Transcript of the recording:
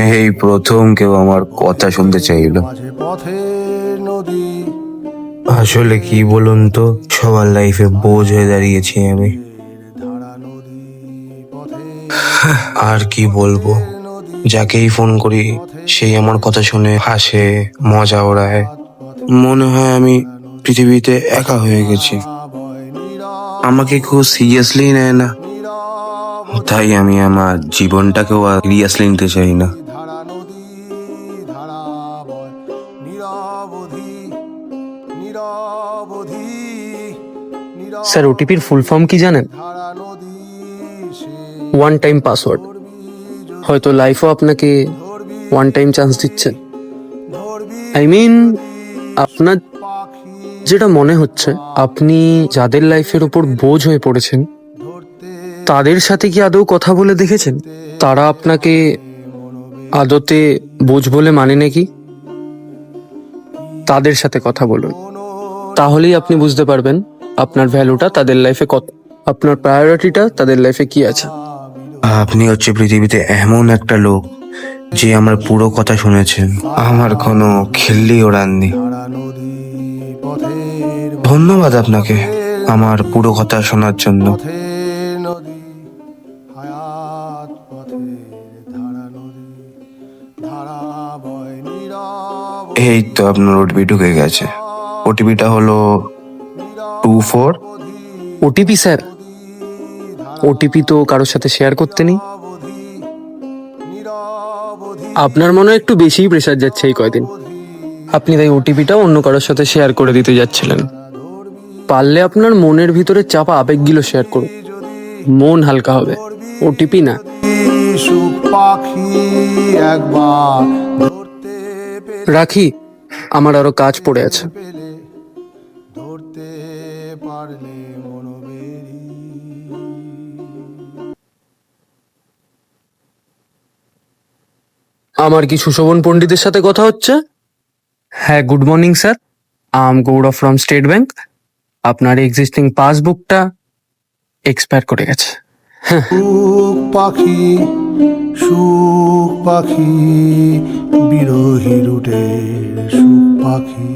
এই প্রথম কেউ আমার কথা শুনতে চাইলো। আসলে কি বলুন তো, সবার লাইফে বোঝ হয়ে দাঁড়িয়েছি আমি। আর কি বলবো, যাকেই ফোন করি সেই আমার কথা শুনে হাসে, মজা ওড়ায়। মনে হয় আমি পৃথিবীতে একা হয়ে গেছি, আমাকে খুব সিরিয়াসলি নেয় না। তাই আমি আমার জীবনটাকেও আর সিরিয়াসলি নিতে চাই না। স্যার, ওটিপির ফুল ফর্ম কি জানেন? One time password. হয়তো লাইফও আপনাকে ওয়ান টাইম চান্স দিচ্ছে। আই মিন, আপনার যেটা মনে হচ্ছে আপনি যাদের লাইফের ওপর বোঝ হয়ে পড়েছেন তাদের সাথে কি আদৌ কথা বলে দেখেছেন? তারা আপনাকে আদতে বোঝ বলে মানে নাকি? তাদের সাথে কথা বলুন, তাহলেই আপনি বুঝতে পারবেন আপনার ভ্যালুটা তাদের লাইফে কত, আপনার প্রায়োরিটিটা তাদের লাইফে কি আছে। আপনি হচ্ছে পৃথিবীতে এমন একটা লোক যে আমার পুরো কথা শুনেছেন, আমার কোনো খিল্লি ওড়াননি। ধন্যবাদ আপনাকে আমার পুরো কথা শোনার জন্য। এই তো আপনার ওটিপি ঢুকে গেছে। ওটিপিটা হলো 24। OTP sir? ওটিপি তো কারোর সাথে শেয়ার করতে নেই। আপনার মনে হয় একটু বেশিই প্রেশার যাচ্ছে এই কয়দিন। আপনি তাই ওটিপিটা অন্য কারোর সাথে শেয়ার করে দিতে যাচ্ছিলেন। পারলে আপনার মনের ভিতরে চাপা আবেগগুলো শেয়ার করুন, মন হালকা হবে, ওটিপি না। রাখি, আমার আরো কাজ পড়ে আছে। আমার কি সুশোভন পণ্ডিতের সাথে কথা হচ্ছে? হ্যাঁ, good morning sir. Gaurav from State Bank. আপনার এক্সিস্টিং পাসবুকটা এক্সপায়ার করে গেছে। সুখ পাখি, সুখ পাখি, বিরহী রুটের সুখ পাখি।